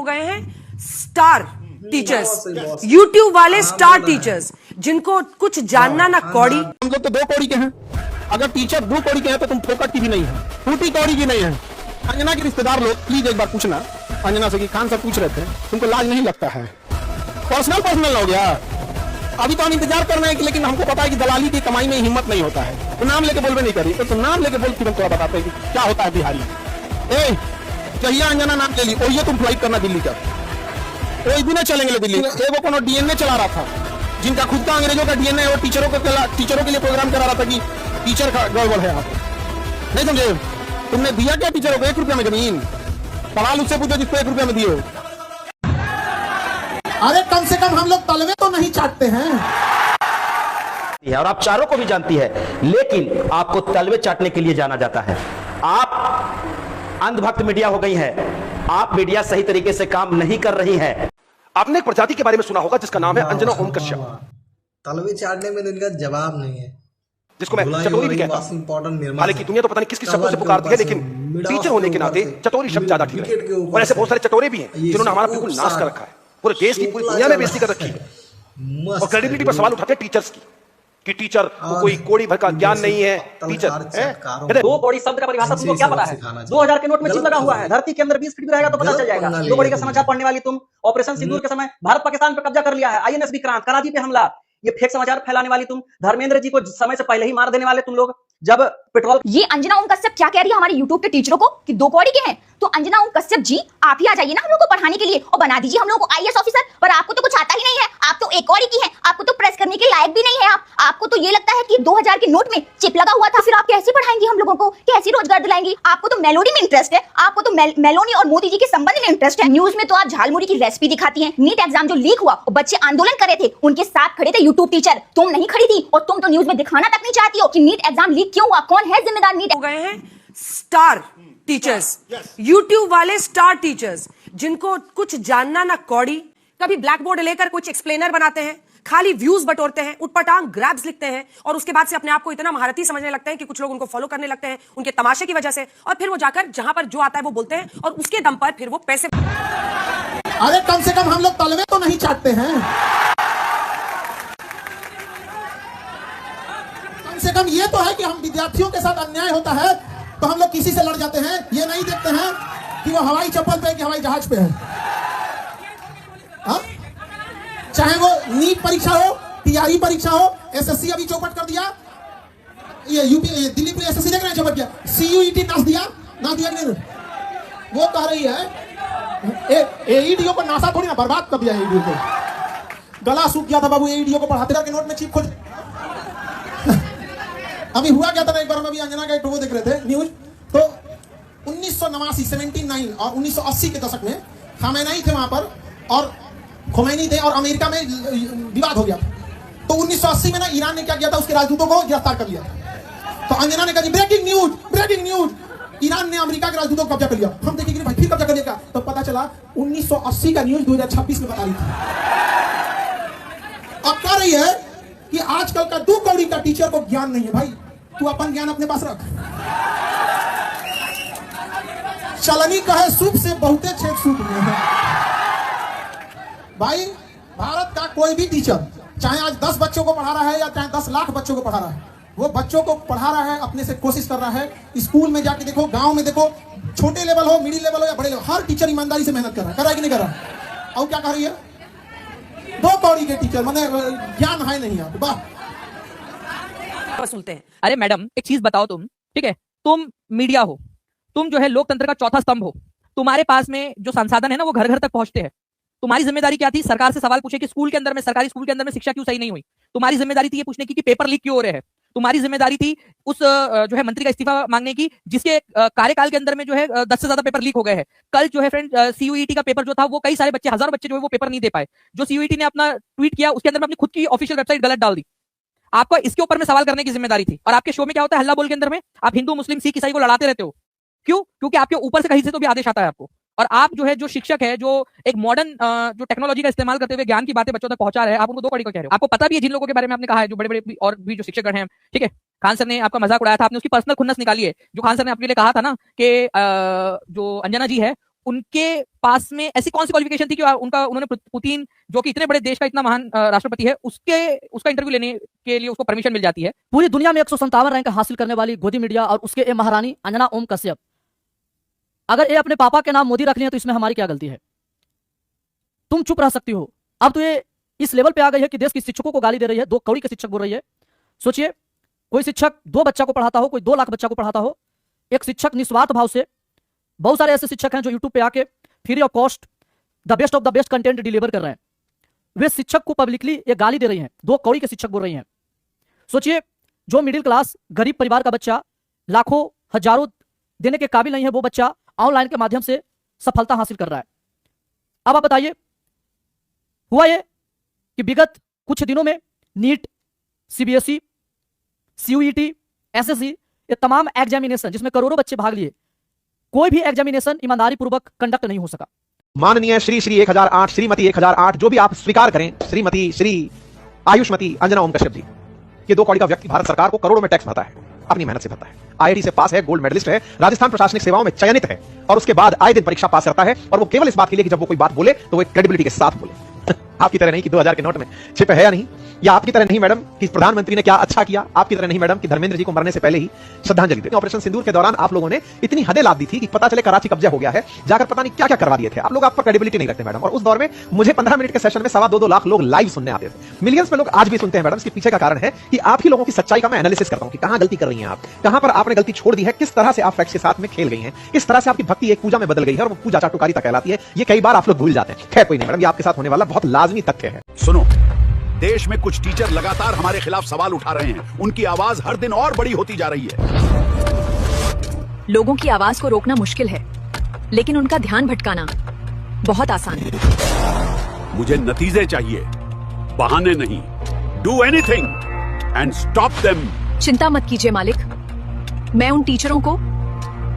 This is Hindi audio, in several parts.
गए हैं स्टार टीचर्स, यूट्यूब वाले स्टार टीचर्स, जिनको कुछ जानना ना कौड़ी। हम लोग तो 2 कौड़ी के हैं, अगर टीचर 2 कौड़ी के हैं तो तुम फोकट की भी नहीं है, फूटी कौड़ी की नहीं है। अंजना के रिश्तेदार लोग प्लीज एक बार पूछना अंजना से कि खान साहब पूछ रहे थे तुमको लाज नहीं लगता है? पर्सनल हो गया। अभी तो हम इंतजार कर रहे हैं, लेकिन हमको पता है कि दलाली की कमाई में हिम्मत नहीं होता है, तो नाम लेके बोलवे नहीं करी, तो नाम लेके बोल तुरंत थोड़ा बताते हैं कि क्या होता है बिहारी। चाहिए अंजना नाम ले ली, और तुम फ्लाइट करना दिल्ली का, कोई भी ना चलेंगे दिल्ली। एगो कोनो डीएनए चला रहा था, जिनका खुद का अंग्रेजों का डीएनए है, वो टीचरों के लिए प्रोग्राम करा रहा था कि टीचर का गड़बड़ है। आप नहीं समझे? तुमने दिया क्या टीचरों को? 1 रुपया में जमीन? सवाल उससे पूछो जिसको 1 रुपया में दिए। अरे कम से कम हम लोग तलवे तो नहीं चाटते हैं। और आप चारों को भी जानती है, लेकिन आपको तलवे चाटने के लिए जाना जाता है। आप अंधभक्त मीडिया हो गई है, आप मीडिया सही तरीके से काम नहीं कर रही है। आपने एक प्रजाति के बारे में सुना होगा जिसका नाम है अंजना ओम कश्यप। तलवे चाटने में इनका जवाब नहीं है, जिसको मैं चटोरी भी कहता हूं। हालांकि दुनिया तो पता नहीं किस किस शब्दों से पुकारती है, लेकिन टीचर होने के नाते चटोरी शब्द ज्यादा ठीक है। और ऐसे बहुत सारे चटोरे भी हैं जिन्होंने हमारा बिल्कुल नाश कर रखा है, पूरे देश की पूरी दुनिया में बेइज्जती कर रखी है। और क्रेडिबिलिटी पर सवाल उठाते हैं टीचर्स की कि टीचर को कोई कोड़ी भर का ज्ञान नहीं है। टीचर 2 कौड़ी शब्द का परिभाषा तुमको क्या पता है? 2000 के नोट में चिन्ह लगा हुआ है, धरती के अंदर 20 फीट भी रहेगा तो पता चल जाएगा। 2 कौड़ी का समाचार पढ़ने वाली तुम, ऑपरेशन सिंदूर के समय भारत पाकिस्तान पर कब्जा कर लिया है, आईएनएस विक्रांत, कराची पे हमला, ये फेक समाचार फैलाने वाली तुम, धर्मेंद्र जी को समय से पहले ही मार देने वाले तुम लोग। जब पेट्रोल ये अंजना ओम कश्यप क्या कह रही है हमारे यूट्यूब के टीचरों को कि 2 कौड़ी के हैं? तो अंजना ओम कश्यप जी आप ही आ जाइए ना हम लोग को पढ़ाने के लिए और बना दीजिए हम लोग को आईएएस ऑफिसर। पर आपको तो कुछ आता ही नहीं है, आप तो 1 कौड़ी की हैं, आपको तो प्रेस करने के लायक भी नहीं है। आपको तो ये लगता है कि 2000 के नोट में चिप लगा हुआ था, फिर आप कैसे पढ़ाएंगी हम लोगों को, कैसे रोजगार दिलाएंगी? आपको तो मेलोडी में इंटरेस्ट है, आपको तो मेलोनी और मोदी जी के संबंध में इंटरेस्ट है। न्यूज में तो आप झालमुड़ी की रेसिपी दिखाती हैं। नीट एग्जाम जो लीक हुआ और बच्चे आंदोलन कर रहे थे, उनके साथ खड़े थे यूट्यूब टीचर, तुम नहीं खड़ी थी। और तुम तो न्यूज में दिखाना तक नहीं चाहती हो कि नीट एग्जाम लीक क्यों हुआ, कौन है जिम्मेदार नीट। हो गए हैं स्टार टीचर्स, यूट्यूब वाले स्टार टीचर्स, जिनको कुछ जानना ना कौड़ी। कभी ब्लैक बोर्ड लेकर कुछ एक्सप्लेनर बनाते हैं, खाली व्यूज बटोरते हैं, उटपटांग ग्रैब्स लिखते हैं, और उसके बाद से अपने आप को इतना महारथी समझने लगते हैं कि कुछ लोग उनको फॉलो करने लगते हैं उनके तमाशे की वजह से, और फिर वो जाकर जहां पर जो आता है वो बोलते हैं, और उसके दम पर फिर वो पैसे। अरे कम से कम हम लोग तलवे तो नहीं चाटते हैं। कम से कम ये तो है कि हम विद्यार्थियों के साथ अन्याय होता है तो हम लोग किसी से लड़ जाते हैं, ये नहीं देखते हैं कि वो हवाई चप्पल पे कि हवाई जहाज पे है। चाहे वो नीट परीक्षा हो, टीआरई परीक्षा हो, एसएससी अभी चौपट कर दिया, ये यूपी दिल्ली पुलिस एसएससी देख रहे हैं चौपट किया, सीयूईटी ना दिया नहीं। वो कह रही है एईडीओ को नासा थोड़ी ना बर्बाद कर दिया, एईडीओ को गला सूख गया था बाबू, एईडीओ को पढ़ाते के नोट में चिप खोज। अभी हुआ क्या था ना, एक बार हम अभी अंजना का एक वो देख रहे थे न्यूज, तो 1989 79 और 1980 के दशक में खामेनी थे वहां पर, और खोमैनी थे, और अमेरिका में विवाद हो गया। तो 1980 में ना ईरान ने क्या किया था, उसके राजदूतों को गिरफ्तार कर लिया। तो अंजना ने कहा ब्रेकिंग न्यूज, ईरान ने अमेरिका के राजदूतों को कब्जा कर लिया। हम देखेंगे भाई फिर कब्जा कर लिया, तो पता चला 1980 का न्यूज 2026 में बता रही थी। अब कह रही है कि आजकल का 2 कौड़ी का टीचर को ज्ञान नहीं है। भाई तू अपन ज्ञान अपने पास रख। चलनी कहे सूप से बहुते छेद सूप में है। भाई भारत का कोई भी टीचर चाहे आज 10 बच्चों को पढ़ा रहा है या चाहे 10 लाख बच्चों को पढ़ा रहा है, वो बच्चों को पढ़ा रहा है, अपने से कोशिश कर रहा है। स्कूल में जाके देखो, गांव में देखो, छोटे लेवल हो, मिडिल लेवल हो या बड़े लेवल, हर टीचर ईमानदारी से मेहनत कर रहा है कि नहीं कर रहा? और क्या कर रही है 2 कौड़ी के टीचर, मतलब ज्ञान है नहीं आप वाह वसूलते हैं। अरे मैडम एक चीज बताओ, तुम ठीक है, तुम मीडिया हो, तुम जो है लोकतंत्र का चौथा स्तंभ हो, तुम्हारे पास में जो संसाधन है ना वो घर घर तक पहुंचते हैं। तुम्हारी जिम्मेदारी क्या थी? सरकार से सवाल पूछे कि स्कूल के अंदर में, सरकारी स्कूल के अंदर में शिक्षा क्यों सही नहीं हुई। तुम्हारी जिम्मेदारी थी ये पूछने की कि पेपर लीक क्यों हो रहे हैं। तुम्हारी जिम्मेदारी थी उस जो है मंत्री का इस्तीफा मांगने की, जिसके कार्यकाल के अंदर में जो है 10 से ज्यादा पेपर लीक हो गए हैं। कल जो है फ्रेंड सीयूईटी का पेपर जो था, वो कई सारे बच्चे, 1000 बच्चे जो है वो पेपर नहीं दे पाए। जो सीयूईटी ने अपना ट्वीट किया उसके अंदर में अपनी खुद की ऑफिशियल वेबसाइट गलत डाल दी। आपको इसके ऊपर में सवाल करने की जिम्मेदारी थी। और आपके शो में क्या होता है, हल्ला बोल के अंदर में आप हिंदू मुस्लिम सिख ईसाई को लड़ाते रहते हो। क्यों? क्योंकि आपके ऊपर से कहीं से तो भी आदेश आता है आपको। और आप जो है जो शिक्षक है, जो एक मॉडर्न जो टेक्नोलॉजी का इस्तेमाल करते हुए ज्ञान की बातें बच्चों तक पहुंचा रहे हैं, आप उनको 2 कौड़ी को कह रहे हो। आपको पता भी है जिन लोगों के बारे में आपने कहा है, जो बड़े बड़े और भी जो शिक्षकगण हैं, ठीक है, खान सर ने आपका मजाक उड़ाया था, आपने उसकी पर्सनल खुन्नस निकाली है। जो खान सर ने आपके लिए कहा था ना कि जो अंजना जी है उनके पास में ऐसी कौन सी क्वालिफिकेशन थी कि उन्होंने पुतिन जो कि इतने बड़े देश का इतना महान राष्ट्रपति है उसका इंटरव्यू लेने के लिए उसको परमिशन मिल जाती है? पूरी दुनिया में 157 रैंक हासिल करने वाली गोदी मीडिया और उसके ए महारानी अंजना ओम कश्यप, अगर ये अपने पापा के नाम मोदी रख लिया तो इसमें हमारी क्या गलती है? तुम चुप रह सकती हो। अब तो ये इस लेवल पे आ गई है कि देश के शिक्षकों को गाली दे रही है, 2 कौड़ी के शिक्षक बोल रही है। सोचिए, कोई शिक्षक 2 बच्चा को पढ़ाता हो, कोई 2 लाख बच्चा को पढ़ाता हो। एक शिक्षक निस्वार्थ भाव से, बहुत सारे ऐसे शिक्षक हैं जो यूट्यूब पे आके free of cost the best of the best content deliver कर रहे हैं। वे शिक्षक को पब्लिकली ये गाली दे रही हैं, 2 कौड़ी के शिक्षक बोल रही हैं। सोचिए, जो मिडिल क्लास गरीब परिवार का बच्चा लाखों हजारों देने के काबिल नहीं है, वो बच्चा ऑनलाइन के माध्यम से सफलता हासिल कर रहा है। अब आप बताइए, हुआ ये कि विगत कुछ दिनों में नीट, सीबीएसई, सीयूईटी, एसएससी, ये तमाम एग्जामिनेशन जिसमें करोड़ों बच्चे भाग लिए, कोई भी एग्जामिनेशन ईमानदारी पूर्वक कंडक्ट नहीं हो सका। माननीय श्री 1008, श्रीमती 1008, जो भी आप स्वीकार करें, श्रीमती, श्री आयुष्मती अंजना ओम कश्यप जी, ये 2 कौड़ी का व्यक्ति भारत सरकार को करोड़ों में टैक्स भरता है, अपनी मेहनत से भरता है। आईआईटी से पास है, गोल्ड मेडलिस्ट है, राजस्थान प्रशासनिक सेवाओं में चयनित है, और उसके बाद आए दिन परीक्षा पास करता है, और वो केवल इस बात के लिए कि जब वो कोई बात बोले तो वो एक क्रेडिबिलिटी के साथ बोले। आपकी तरह नहीं कि 2000 के नोट में छिप है या नहीं, या आपकी तरह नहीं मैडम कि प्रधानमंत्री ने क्या अच्छा किया, आपकी तरह नहीं मैडम कि धर्मेंद्र जी को मरने से पहले ही श्रद्धांजलि दी। ऑपरेशन सिंदूर के दौरान आप लोगों ने इतनी हदें लाद दी थी कि पता चले कराची कब्जा हो गया है, जाकर पता नहीं क्या क्या करवा दिए थे आप लोग। आप पर क्रेडिबिलिटी नहीं रखते मैडम। और उस दौर में मुझे 15 मिनट के सेशन में 2.25 लाख लोग लाइव सुनने आते थे, मिलियंस में लोग आज भी सुनते हैं मैडम। इसके पीछे का कारण है कि आप ही लोगों की सच्चाई का मैं एनालिसिस करता हूं कि कहां गलती कर रही हैं आप, कहां पर आपने गलती छोड़ दी है, किस तरह से आप फैक्ट्स के साथ में खेल गई हैं, किस तरह से आपकी भक्ति एक पूजा में बदल गई है और वो पूजा चाटुकारिता कहलाती है। ये कई बार आप लोग भूल जाते हैं। खैर कोई नहीं मैडम, ये आपके साथ होने वाला बहुत लाजमी तथ्य है। सुनो, देश में कुछ टीचर लगातार हमारे खिलाफ सवाल उठा रहे हैं, उनकी आवाज हर दिन और बड़ी होती जा रही है। लोगों की आवाज को रोकना मुश्किल है, लेकिन उनका ध्यान भटकाना बहुत आसान है। मुझे नतीजे चाहिए, बहाने नहीं। Do anything and stop them. चिंता मत कीजिए मालिक, मैं उन टीचरों को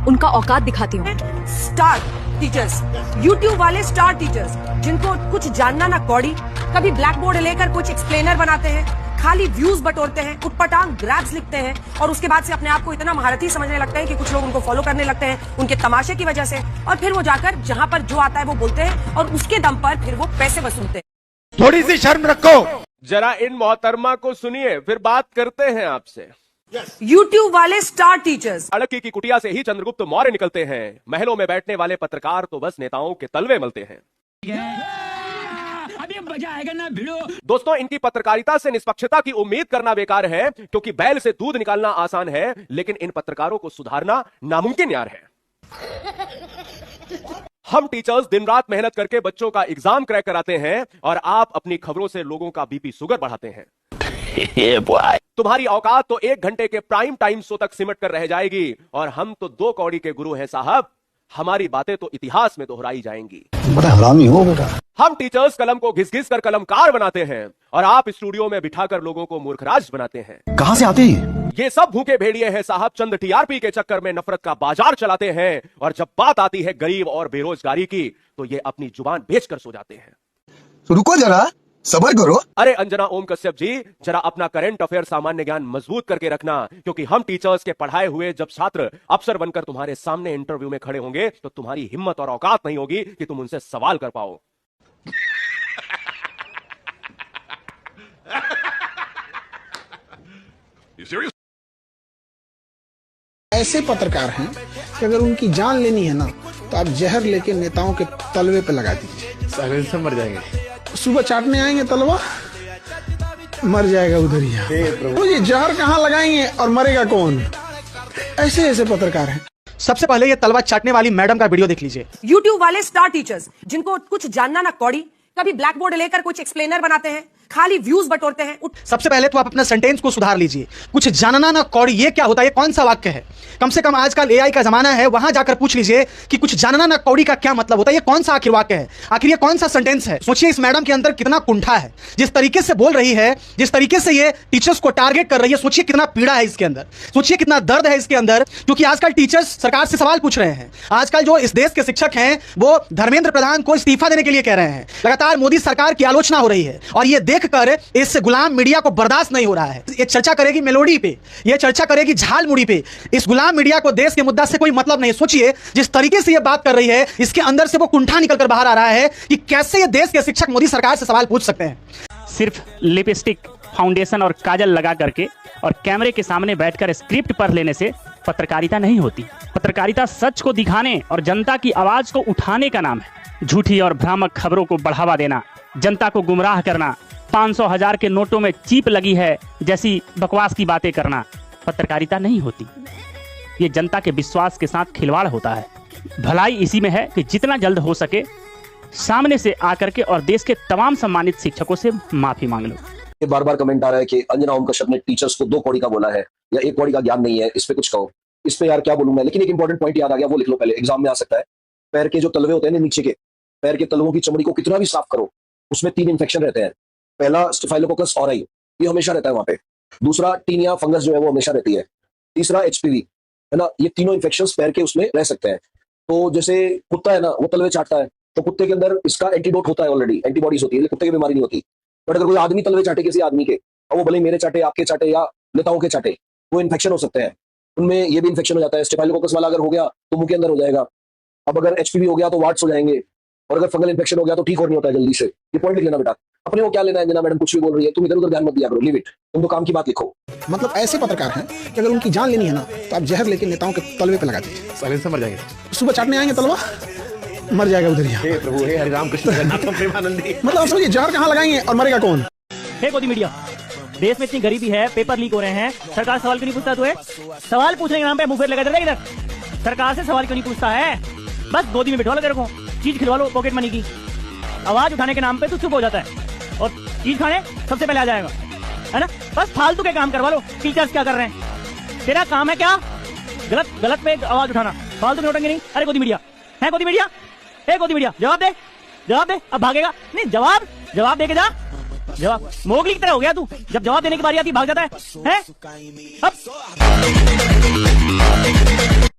उनका औकात दिखाती हूँ। स्टार टीचर्स, यूट्यूब वाले स्टार टीचर्स, जिनको कुछ जानना ना कौड़ी, कभी ब्लैक बोर्ड लेकर कुछ एक्सप्लेनर बनाते हैं, खाली व्यूज बटोरते हैं, उटपटांग ग्रैब्स लिखते हैं, और उसके बाद से अपने आप को इतना महारथी समझने लगते हैं कि कुछ लोग उनको फॉलो करने लगते हैं उनके तमाशे की वजह से, और फिर वो जाकर जहां पर जो आता है वो बोलते हैं और उसके दम पर फिर वो पैसे वसूलते हैं। थोड़ी सी शर्म रखो, जरा इन मोहतरमा को सुनिए, फिर बात करते हैं आपसे। यूट्यूब वाले स्टार टीचर्स, अड़की की कुटिया से ही चंद्रगुप्त मौर्य निकलते हैं, महलों में बैठने वाले पत्रकार तो बस नेताओं के तलवे मलते हैं। अभी मजा आएगा ना भिड़ो। दोस्तों, इनकी पत्रकारिता से निष्पक्षता की उम्मीद करना बेकार है, क्योंकि बैल से दूध निकालना आसान है, लेकिन इन पत्रकारों को सुधारना नामुमकिन यार है। हम टीचर्स दिन रात मेहनत करके बच्चों का एग्जाम क्रैक कराते हैं, और आप अपनी खबरों से लोगों का बीपी शुगर बढ़ाते हैं। तुम्हारी औकात तो 1 घंटे के प्राइम टाइम शो तक सिमट कर रह जाएगी, और हम तो 2 कौड़ी के गुरु हैं साहब, हमारी बातें तो इतिहास में दोहराई जाएंगी। बड़ा हरामी हो बेटा। हम टीचर्स कलम को घिस घिस कर कलमकार बनाते हैं, और आप स्टूडियो में बिठाकर लोगों को मूर्खराज बनाते हैं। कहां से आते हैं ये सब भूखे भेड़िए हैं साहब, चंद टीआरपी के चक्कर में नफरत का बाजार चलाते हैं, और जब बात आती है गरीब और बेरोजगारी की तो ये अपनी जुबान बेचकर सो जाते हैं। रुको जरा, सबर करो। अरे अंजना ओम कश्यप जी, जरा अपना करंट अफेयर सामान्य ज्ञान मजबूत करके रखना, क्योंकि हम टीचर्स के पढ़ाए हुए जब छात्र अफसर बनकर तुम्हारे सामने इंटरव्यू में खड़े होंगे तो तुम्हारी हिम्मत और औकात नहीं होगी कि तुम उनसे सवाल कर पाओ। ऐसे पत्रकार हैं कि अगर उनकी जान लेनी है ना तो आप जहर लेके नेताओं के तलवे पे लगा दीजिए, साइलेंस से मर जाएंगे। सुबह चाटने आएंगे तलवा, मर जाएगा उधर ही। तो ये जहर कहाँ लगाएंगे और मरेगा कौन? ऐसे ऐसे पत्रकार हैं। सबसे पहले ये तलवा चाटने वाली मैडम का वीडियो देख लीजिए। यूट्यूब वाले स्टार टीचर्स, जिनको कुछ जानना ना कौड़ी, कभी ब्लैक बोर्ड लेकर कुछ एक्सप्लेनर बनाते हैं, खाली व्यूज बटोरते हैं। सबसे पहले तो आप अपना सेंटेंस को सुधार लीजिए। कुछ जानना ना कौड़ी, ये क्या होता है? ये कौन सा वाक्य है? कम से कम आजकल एआई का जमाना है, वहां जाकर पूछ लीजिए कि कुछ जानना ना कौड़ी का क्या मतलब होता है। ये कौन सा आखिर वाक्य है? आखिर ये कौन सा सेंटेंस है? सोचिए इस मैडम के अंदर कितना कुंठा है, जिस तरीके से बोल रही है, जिस तरीके से ये टीचर्स को टारगेट कर रही है। सोचिए कितना पीड़ा है इसके अंदर, सोचिए कितना दर्द है इसके अंदर, क्योंकि आजकल टीचर्स सरकार से सवाल पूछ रहे हैं। आजकल जो इस देश के शिक्षक हैं वो धर्मेंद्र प्रधान को इस्तीफा देने के लिए कह रहे हैं। लगातार मोदी सरकार की आलोचना हो रही है, और ये देख देखकर इस गुलाम मीडिया को बर्दाश्त नहीं हो रहा है। ये चर्चा करेगी मेलोडी पे, ये चर्चा करेगी झालमुड़ी पे। इस गुलाम मीडिया को देश के मुद्दा से कोई मतलब नहीं। सोचिए जिस तरीके से ये बात कर रही है, इसके अंदर से वो कुंठा निकलकर बाहर आ रहा है कि कैसे ये देश के शिक्षक मोदी सरकार से सवाल पूछ सकते हैं। सिर्फ लिपस्टिक, फाउंडेशन और काजल लगा करके और कैमरे के सामने बैठकर स्क्रिप्ट पढ़ लेने से पत्रकारिता नहीं होती। पत्रकारिता सच को दिखाने और जनता की आवाज को उठाने का नाम है। झूठी और भ्रामक खबरों को बढ़ावा देना, जनता को गुमराह करना, 500,000 के नोटों में चीप लगी है जैसी बकवास की बातें करना पत्रकारिता नहीं होती। ये जनता के विश्वास के साथ खिलवाड़ होता है। भलाई इसी में है कि जितना जल्द हो सके सामने से आकर के और देश के तमाम सम्मानित शिक्षकों से माफी मांग लो। बार बार कमेंट आ रहा है कि अंजना ओम कश्यप ने टीचर्स को 2 कौड़ी का बोला है या 1 कौड़ी का ज्ञान नहीं है, इस पे कुछ कहो। इस पे यार क्या बोलूं मैं, लेकिन एक इंपॉर्टेंट पॉइंट याद आ गया, वो लिख लो पहले, एग्जाम में आ सकता है। पैर के जो तलवे होते हैं ना नीचे के, पैर के तलवों की चमड़ी को कितना भी साफ करो, उसमें 3 इन्फेक्शन रहते हैं। पहला स्टेफाइलोकोकस ऑराई, ये हमेशा रहता है वहां पे। दूसरा टीनिया फंगस जो है वो हमेशा रहती है। तीसरा HPV है ना, ये तीनों इन्फेक्शन पैर के उसमें रह सकते हैं। तो जैसे कुत्ता है ना, वो तलवे चाटता है, तो कुत्ते के अंदर इसका एंटीडोट होता है, ऑलरेडी एंटीबॉडीज होती है, कुत्ते की बीमारी नहीं होती। बट अगर कोई आदमी तलवे चाटे किसी आदमी के, और वो भले मेरे चाटे, आपके चाटे या नेताओं के चाटे, वो इन्फेक्शन हो सकते हैं, उनमें ये भी इन्फेक्शन हो जाता है। स्टेफाइलोकोकस वाला अगर हो गया तो मुंह के अंदर हो जाएगा। अब अगर HPV हो गया तो वार्ड्स हो जाएंगे, और अगर फंगल इन्फेक्शन हो गया तो ठीक और नहीं होता है जल्दी से। ये पॉइंट लिख लेना बेटा। अपने को क्या लेना है अंजना मैडम कुछ भी बोल रही है, तुम इधर उधर ध्यान मत दिया करो, लीव इट, तुम तो काम की बात लिखो। मतलब ऐसे पत्रकार हैं कि अगर उनकी जान लेनी है ना तो आप जहर लेके नेताओं के तलवे पे लगा दीजिए, साइलेंस से मर जाएंगे। सुबह चाटने आएंगे तलवा, मर जाएगा उधर ही। हे प्रभु, हे हरि राम कृष्ण जगन्नाथ प्रेमानंदी। मतलब समझिए जहर कहाँ लगाएंगे और मरेगा कौन। हे गोदी मीडिया, देश में इतनी गरीबी है, पेपर लीक हो रहे हैं, सरकार सवाल क्यों नहीं पूछता? तुझे सवाल पूछने के नाम पे मुंह फेर लगा इधर। सरकार से सवाल क्यों नहीं पूछता है? बस गोदी में बिठवा लो, तेरे को चीज खिलवा लो पॉकेट मनी की। आवाज उठाने के नाम पे तू चुप हो जाता है और चीज खाने सबसे पहले आ जाएगा, है ना? बस फालतू के काम करवा लो। टीचर्स क्या कर रहे हैं? तेरा काम है क्या? गलत पे आवाज उठाना, फालतू में उठेंगे नहीं। अरे गोदी मीडिया है, गोदी मीडिया है, गोदी मीडिया जवाब दे। अब भागेगा नहीं, जवाब दे के जा। जवाब मोगली की तरह हो गया तू, जब जवाब देने की बारी आती भाग जाता है? अब